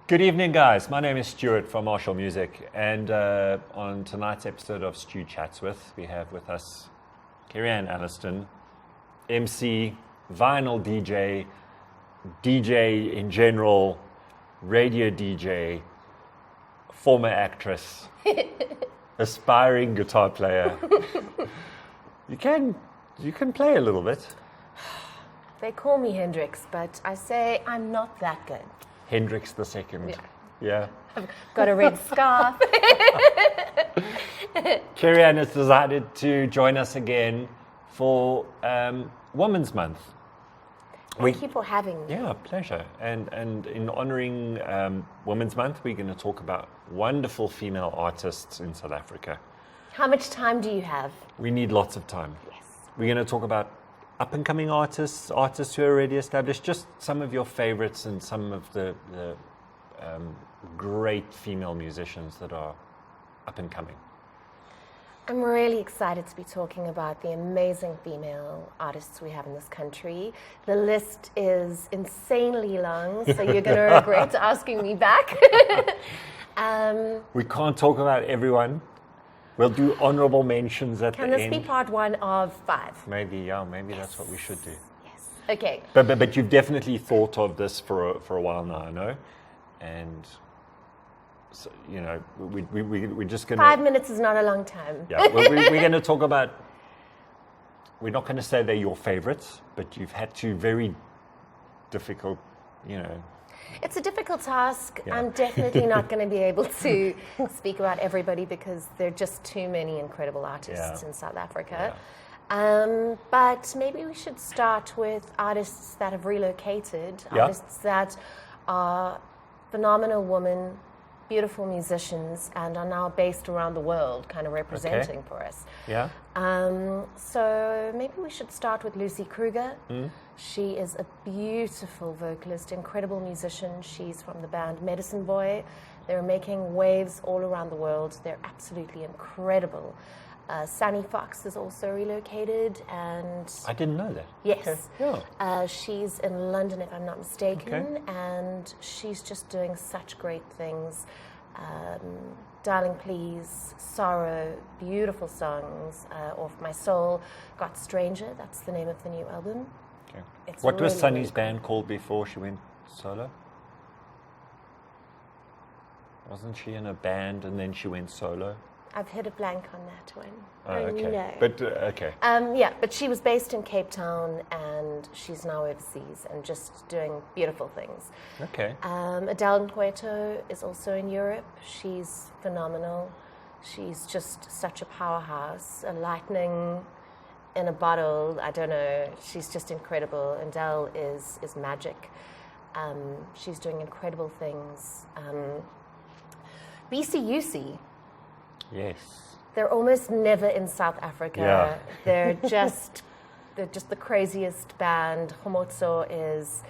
Good evening, guys. My name is Stuart from Marshall Music, and on tonight's episode of Stu Chats we have with us Kerry-anne Allerston, MC, vinyl DJ, DJ in general, radio DJ, former actress, aspiring guitar player. You can play a little bit. They call me Hendrix, but I say I'm not that good. Hendrix the Second. Yeah. I've got a red scarf. Kerry-anne has decided to join us again for Women's Month. Thank you for having me. Yeah, pleasure. And in honouring Women's Month, we're going to talk about wonderful female artists in South Africa. How much time do you have? We need lots of time. Yes. We're going to talk about up-and-coming artists who are already established, just some of your favourites and some of the great female musicians that are up-and-coming. I'm really excited to be talking about the amazing female artists we have in this country. The list is insanely long, so you're going to regret asking me back. We can't talk about everyone. We'll do honourable mentions at the end. Can this be part 1 of 5? Maybe that's what we should do. Yes. Okay. But you've definitely thought of this for a while now, I know, and so, you know, we're just going to... 5 minutes is not a long time. Yeah, we're going to talk about... We're not going to say they're your favourites, but you've had to very difficult, you know... It's a difficult task. Yeah. I'm definitely not going to be able to speak about everybody because there are just too many incredible artists in South Africa. Yeah. But maybe we should start with artists that have relocated, artists that are phenomenal women, beautiful musicians, and are now based around the world, kind of representing for us. Yeah. So maybe we should start with Lucy Kruger. She is a beautiful vocalist, incredible musician. She's from the band Medicine Boy. They're making waves all around the world. They're absolutely incredible. Sunny Fox is also relocated, and I didn't know that. yes, Okay. Yeah. she's in London, if I'm not mistaken, and she's just doing such great things. Darling Please, Sorrow, beautiful songs. Off My Soul, Got Stranger, that's the name of the new album. Okay. It's What was really, Sunny's really band called before she went solo? Wasn't she in a band and then she went solo? I've hit a blank on that one. Oh, okay. No. But, okay. But she was based in Cape Town and she's now overseas and just doing beautiful things. Okay. Adele Nkweto is also in Europe. She's phenomenal. She's just such a powerhouse, a lightning in a bottle. I don't know. She's just incredible. Adele is magic. She's doing incredible things. BCUC. Yes. They're almost never in South Africa. Yeah. They're just the craziest band. Homotso is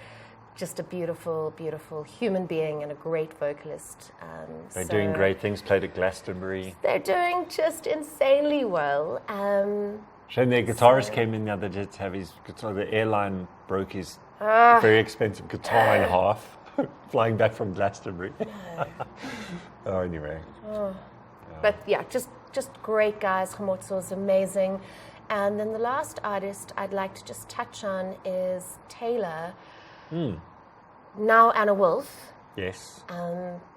just a beautiful, beautiful human being and a great vocalist. They're doing great things, played at Glastonbury. They're doing just insanely well. Shame their guitarist came in the other day to have his guitar. The airline broke his very expensive guitar in half, flying back from Glastonbury. Oh, anyway. But yeah, just great guys. Homotso is amazing. And then the last artist I'd like to just touch on is Taylor. Now Anna Wolf. Yes.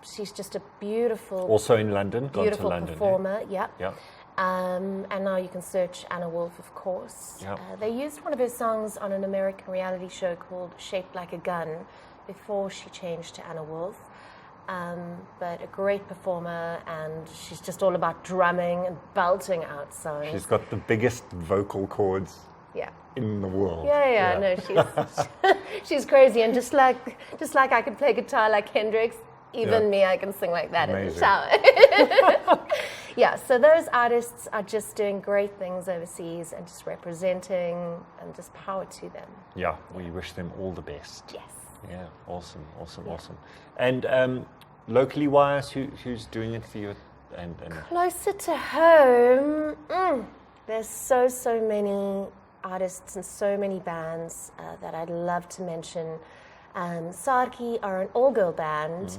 She's just a beautiful, Also in London. Gone beautiful to London. performer. Yeah. Yeah. And now you can search Anna Wolf, of course. Yep. They used one of her songs on an American reality show called Shaped Like a Gun before she changed to Anna Wolf. But a great performer, and she's just all about drumming and belting out songs. She's got the biggest vocal cords in the world. No, she's crazy, and just like I can play guitar like Hendrix, even me, I can sing like that in the shower. So those artists are just doing great things overseas and just representing, and just power to them. Yeah, we wish them all the best. Yes. Yeah, awesome. And locally wise, who's doing it for you? And closer to home, there's so many artists and so many bands that I'd love to mention. Sarki are an all-girl band,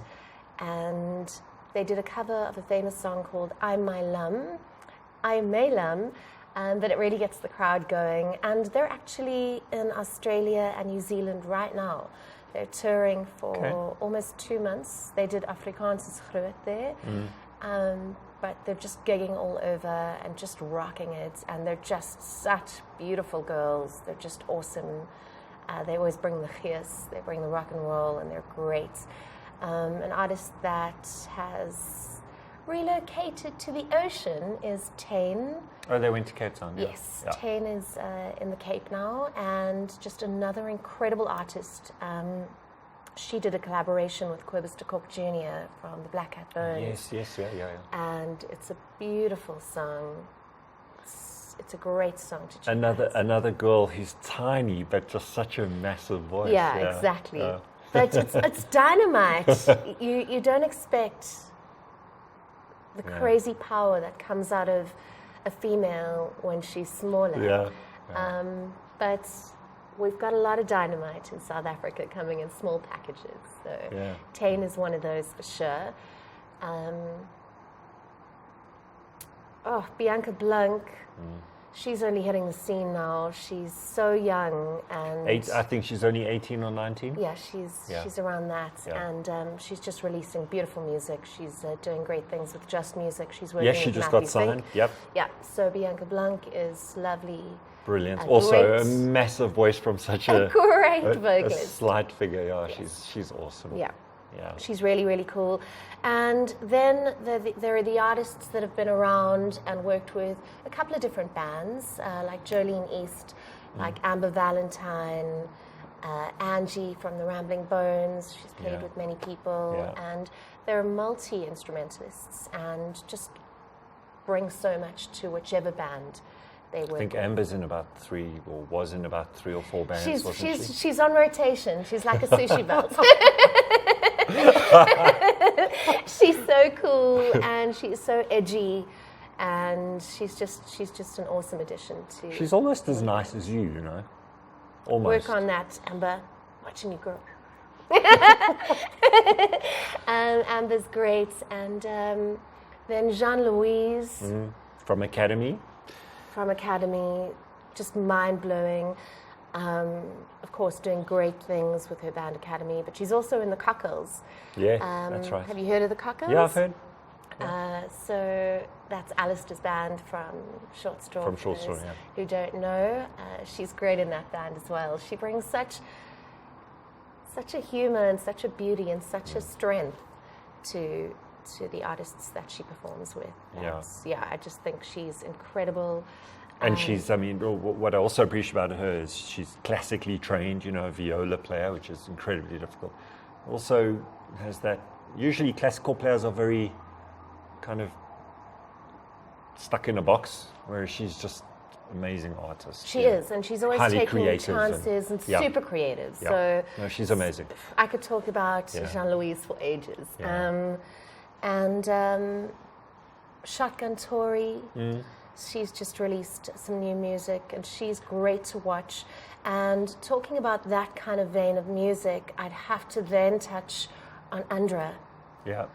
and they did a cover of a famous song called I'm My Lum, I'm May Lum, but it really gets the crowd going. And they're actually in Australia and New Zealand right now. They're touring for almost 2 months. They did Afrikaans is groot there. But they're just gigging all over and just rocking it. And they're just such beautiful girls. They're just awesome. They always bring the gees, they bring the rock and roll, and they're great. An artist that has relocated to the ocean is Tane. Oh, they went to Cape Town. Yes, Tane is in the Cape now, and just another incredible artist. She did a collaboration with Cobus de Kock Jr. from the Black Cat Bones. Yes, yeah. And it's a beautiful song. It's a great song to check Another girl who's tiny, but just such a massive voice. Yeah, exactly. But it's dynamite. You don't expect the crazy power that comes out of a female when she's smaller. But we've got a lot of dynamite in South Africa coming in small packages. So Tane is one of those for sure. Bianca Blanc. She's only hitting the scene now. She's so young, and I think she's only 18 or 19. Yeah, she's around that, and she's just releasing beautiful music. She's doing great things with Just Music. She's working. Yes, she just got signed. Yep. Yeah. So Bianca Blanc is lovely. Brilliant. Also, a massive voice from such a great vocalist. A slight figure. Yeah, she's awesome. Yeah. Yeah. She's really, really cool. And then there are the artists that have been around and worked with a couple of different bands, like Jolene East, like Amber Valentine, Angie from the Rambling Bones. She's played with many people. And they're multi-instrumentalists and just bring so much to whichever band they work with. I think Amber's in about 3 or 4 bands, She's on rotation. She's like a sushi belt. She's so cool and she's so edgy, and she's just an awesome addition to. She's almost as nice as you know. Almost. Work on that, Amber. Watching you grow. Amber's great, and then Jean-Louise from Academy. Just mind blowing. Of course, doing great things with her band Academy, but she's also in the Cockles. Yeah, that's right. Have you heard of the Cockles? Yeah, I've heard. So that's Alistair's band from Short Straw. From Short Straw, yeah. Who don't know, she's great in that band as well. She brings such a humour and such a beauty and such a strength to the artists that she performs with. I just think she's incredible. And what I also appreciate about her is she's classically trained, a viola player, which is incredibly difficult. Also has that, usually classical players are very kind of stuck in a box, whereas she's just amazing artist. She is, and she's always taking chances and super creative. Yeah. So no, she's amazing. I could talk about Jean-Louise for ages. Yeah. Shotgun Tori. She's just released some new music, and she's great to watch. And talking about that kind of vein of music, I'd have to then touch on Andra. Yeah.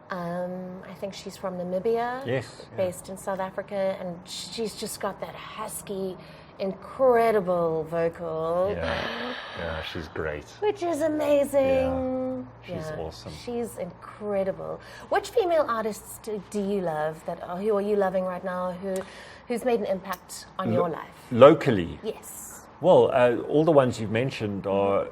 I think she's from Namibia. Yes. Based in South Africa, and she's just got that husky, incredible vocal. Yeah, she's great. Which is amazing. Yeah, she's awesome. She's incredible. Which female artists do you love? Who are you loving right now? Who's made an impact on your life? Locally? Yes. Well, all the ones you've mentioned are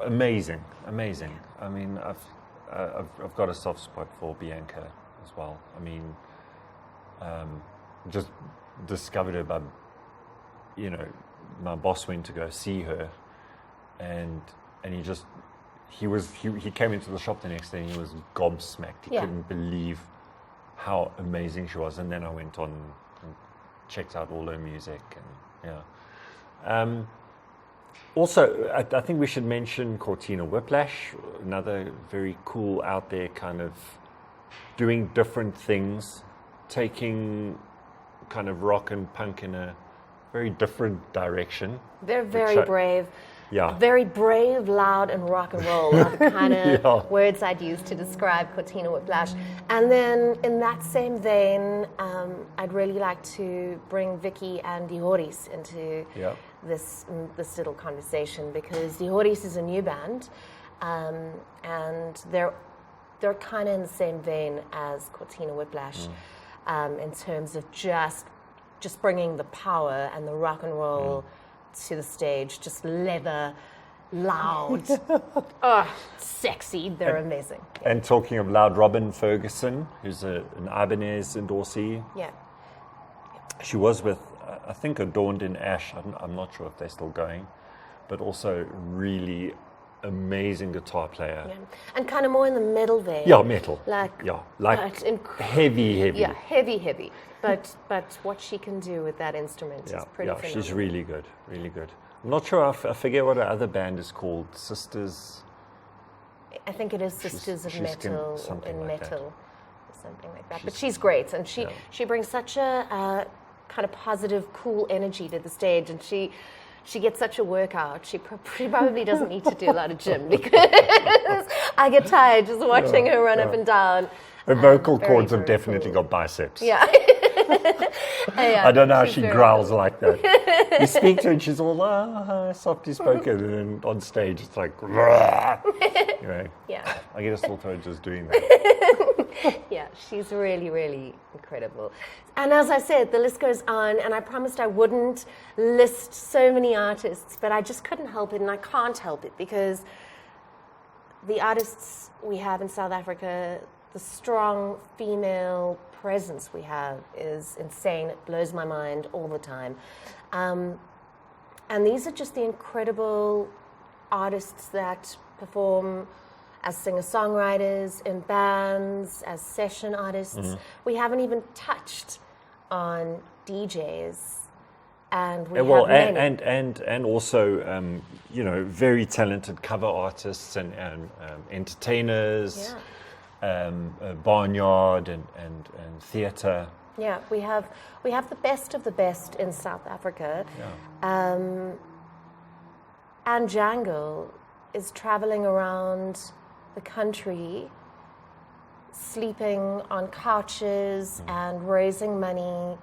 amazing. I mean, I've got a soft spot for Bianca as well. I mean, just discovered her by, my boss went to go see her, and he came into the shop the next day and he was gobsmacked. He couldn't believe how amazing she was. And then I went on and checked out all her music, and also, I think we should mention Cortina Whiplash, another very cool out there kind of doing different things, taking kind of rock and punk in a very different direction. They're very brave. Yeah. Very brave, loud, and rock and roll are the kind of Yeah. words I'd use to describe Cortina Whiplash. And then in that same vein, I'd really like to bring Vicky and Dihoris into Yeah. this little conversation, because Dihoris is a new band, and they're kind of in the same vein as Cortina Whiplash, in terms of just bringing the power and the rock and roll to the stage, just leather, loud, sexy. They're amazing. And talking of loud, Robin Ferguson, who's an Ibanez endorsee. Yeah. She was with, I think, Adorned in Ash. I'm not sure if they're still going, but also really amazing guitar player. Yeah. And kind of more in the metal vein. Yeah, metal. Like heavy. Yeah, heavy. But what she can do with that instrument is pretty phenomenal. She's really good. I'm not sure, I forget what her other band is called, Sisters. I think it is Sisters of Metal, something in like Metal, or something like that. But she's great, and she brings such a kind of positive, cool energy to the stage, and she gets such a workout. She probably doesn't need to do a lot of gym, because I get tired just watching her run up and down. Her vocal cords have definitely got biceps. Yeah. I don't know how she growls like that. You speak to her and she's all softly spoken, and then on stage it's like, anyway, yeah. I get a sore throat just doing that. Yeah, she's really, really incredible. And as I said, the list goes on, and I promised I wouldn't list so many artists, but I just couldn't help it, and I can't help it, because the artists we have in South Africa, the strong female presence we have is insane. It blows my mind all the time. And these are just the incredible artists that perform as singer-songwriters, in bands, as session artists. We haven't even touched on DJs, and we have many. And also, very talented cover artists and entertainers. Yeah. Barnyard and theatre. Yeah, we have the best of the best in South Africa. Yeah. Anne Jangle is traveling around the country, sleeping on couches and raising money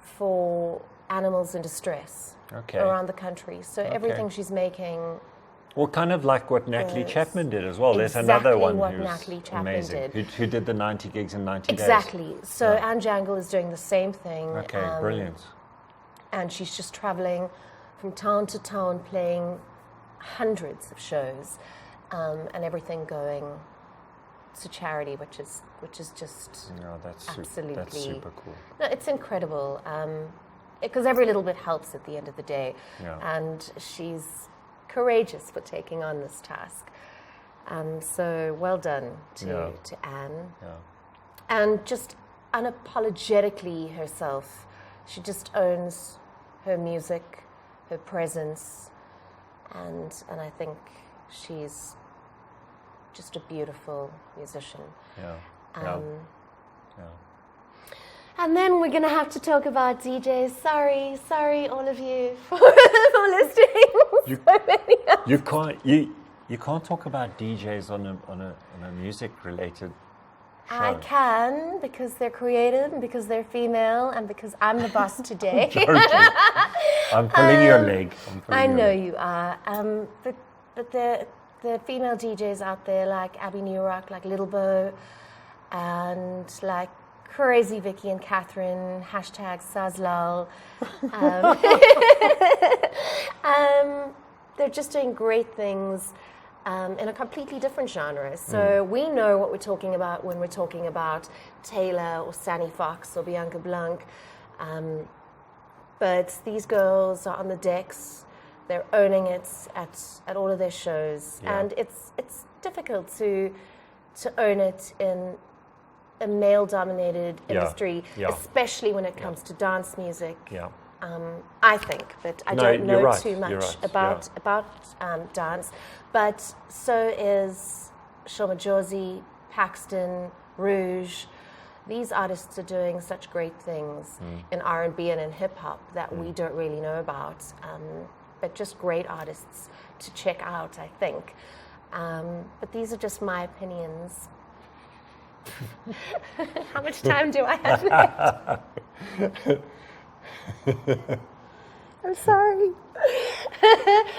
for animals in distress around the country. So everything she's making. Well, kind of like what Natalie Chapman did as well. There's Exactly another one what who's Natalie Chapman amazing, did. who did the 90 gigs in 90 days. Exactly. So Anne Jangle is doing the same thing. Okay, brilliant. And she's just traveling from town to town, playing hundreds of shows, and everything going to charity, which is just absolutely that's super cool. No, it's incredible, because every little bit helps at the end of the day. Yeah. And she's courageous for taking on this task. So well done to Anne. Yeah. And just unapologetically herself. She just owns her music, her presence, and I think she's just a beautiful musician. Yeah. And then we're going to have to talk about DJs. Sorry, all of you for listening. You can't talk about DJs on a music related show. I can, because they're creative, and because they're female, and because I'm the boss today. I'm pulling your leg. I know you are. But the female DJs out there, like Abby Newrock, like Little Bo, and like Crazy Vicky and Catherine, #Sazlal. They're just doing great things in a completely different genre. So we know what we're talking about when we're talking about Taylor or Sandy Fox or Bianca Blanc. But these girls are on the decks. They're owning it at all of their shows. Yeah. And it's difficult to own it in a male-dominated industry, especially when it comes to dance music. Yeah. I think, but I don't know too much about dance. But so is Shoma Josie, Paxton, Rouge. These artists are doing such great things in R&B and in hip hop that we don't really know about. but just great artists to check out, I think. But these are just my opinions. How much time do I have left? I'm sorry.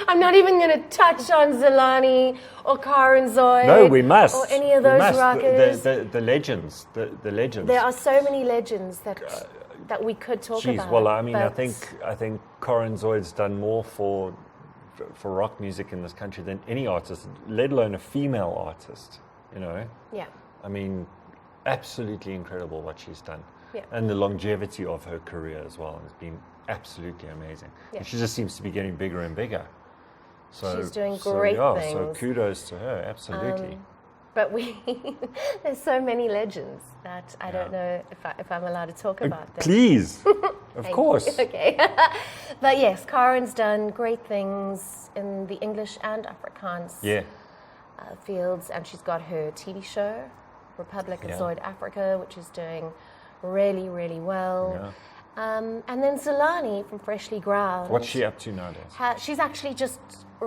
I'm not even going to touch on Zilani or Karen Zoid. No, we must. Or any of those rockers. The legends. The legends. There are so many legends that we could talk about. Well, I mean, I think Karen Zoid's done more for rock music in this country than any artist, let alone a female artist. You know. Yeah. I mean, absolutely incredible what she's done. Yeah. And the longevity of her career as well has been absolutely amazing. Yeah. And she just seems to be getting bigger and bigger. So she's doing great things. So kudos to her, absolutely. But there's so many legends that I don't know if I'm allowed to talk about them. Please, of course. Okay. But yes, Karen's done great things in the English and Afrikaans fields, and she's got her TV show, Republic of Zoid Africa, which is doing really, really well. Yeah. And then Zilani from Freshly Ground. What's she up to nowadays? She's actually just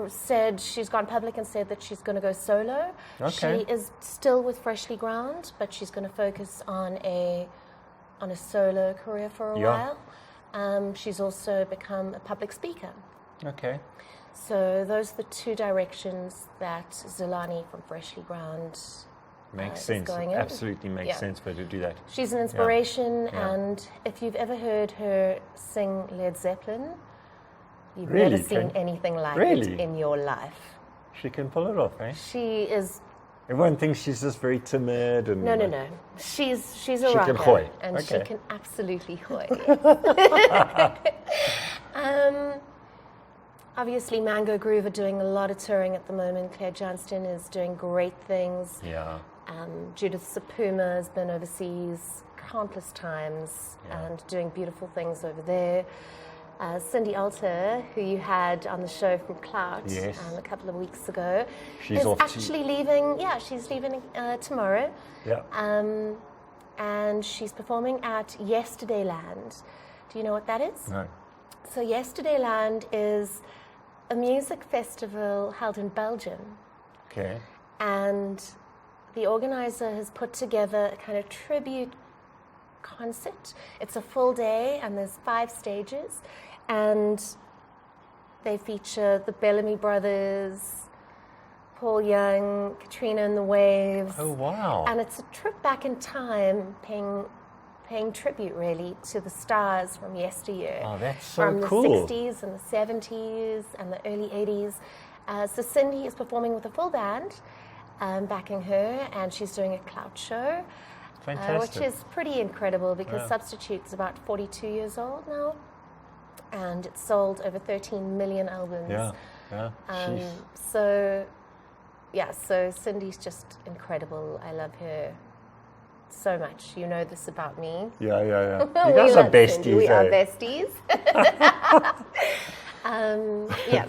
said, she's gone public and said that she's going to go solo. Okay. She is still with Freshly Ground, but she's going to focus on a solo career for a while. She's also become a public speaker. Okay. So those are the two directions that Zilani from Freshly Ground makes sense. Absolutely makes sense for her to do that. She's an inspiration, and if you've ever heard her sing Led Zeppelin, you've never seen anything like it in your life. She can pull it off, eh? She is. Everyone thinks she's just very timid and. No. She's a rocker, can hoy. And she can absolutely hoy. Obviously, Mango Groove are doing a lot of touring at the moment. Claire Johnston is doing great things. Yeah. Judith Sapuma has been overseas countless times and doing beautiful things over there. Cindy Alter, who you had on the show from Clout a couple of weeks ago, she's leaving. Yeah, she's leaving tomorrow. Yeah. And she's performing at Yesterdayland. Do you know what that is? No. So Yesterdayland is a music festival held in Belgium. Okay. And the organizer has put together a kind of tribute concert. It's a full day and there's 5 stages, and they feature the Bellamy Brothers, Paul Young, Katrina and the Waves. Oh, wow. And it's a trip back in time, paying tribute really to the stars from yesteryear. Oh, that's so from cool. The 60s and the 70s and the early 80s. So Cindy is performing with a full band, backing her, and she's doing a clout show. Fantastic. Which is pretty incredible because Substitute's about 42 years old now, and it's sold over 13 million albums. So Cindy's just incredible. I love her so much. You know this about me. Yeah. You guys are besties. Cindy. We are besties.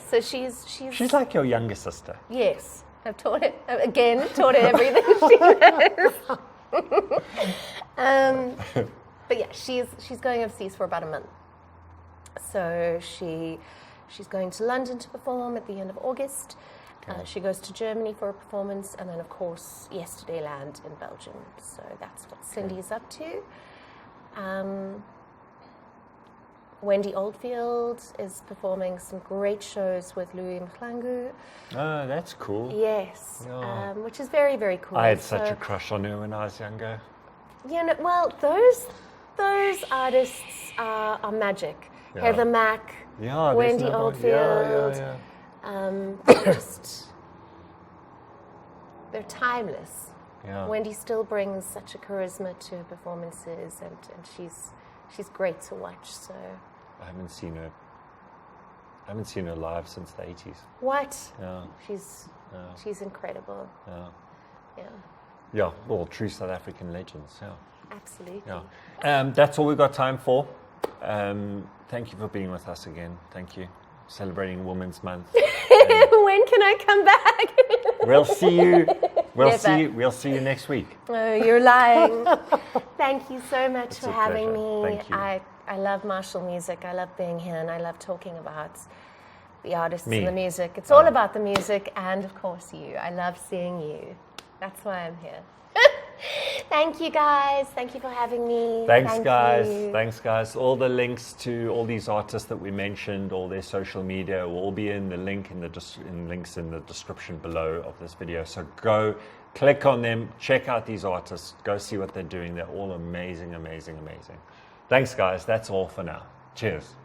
So she's like your younger sister. Yes, I've taught her everything she knows. But yeah, she's going overseas for about a month. So she's going to London to perform at the end of August. She goes to Germany for a performance, and then of course Yesterdayland in Belgium. So that's what Cindy's up to. Wendy Oldfield is performing some great shows with Louis Mkhlangu. Oh, that's cool. Yes, which is very, very cool. I had such a crush on her when I was younger. You know, well, those artists are magic. Yeah. Heather Mack, Wendy Oldfield. They're timeless. Yeah. Wendy still brings such a charisma to her performances, and she's great to watch. So I haven't seen her live since the 80s. What? Yeah. She's incredible. Yeah, all true South African legends. Yeah. Absolutely. Yeah. That's all we've got time for. Thank you for being with us again. Thank you. Celebrating Women's Month. When can I come back? We'll see you. We'll see you next week. Oh, you're lying. Thank you so much It's for a having pleasure. me. Thank you. I love Marshall Music. I love being here, and I love talking about the artists Me. and the music. It's all about the music and, of course, you. I love seeing you. That's why I'm here. Thank you, guys. Thank you for having me. Thanks, guys. You. Thanks, guys. All the links to all these artists that we mentioned, all their social media, will all be in the links in the description below of this video. So go click on them, check out these artists, go see what they're doing. They're all amazing, amazing, amazing. Thanks, guys. That's all for now. Cheers.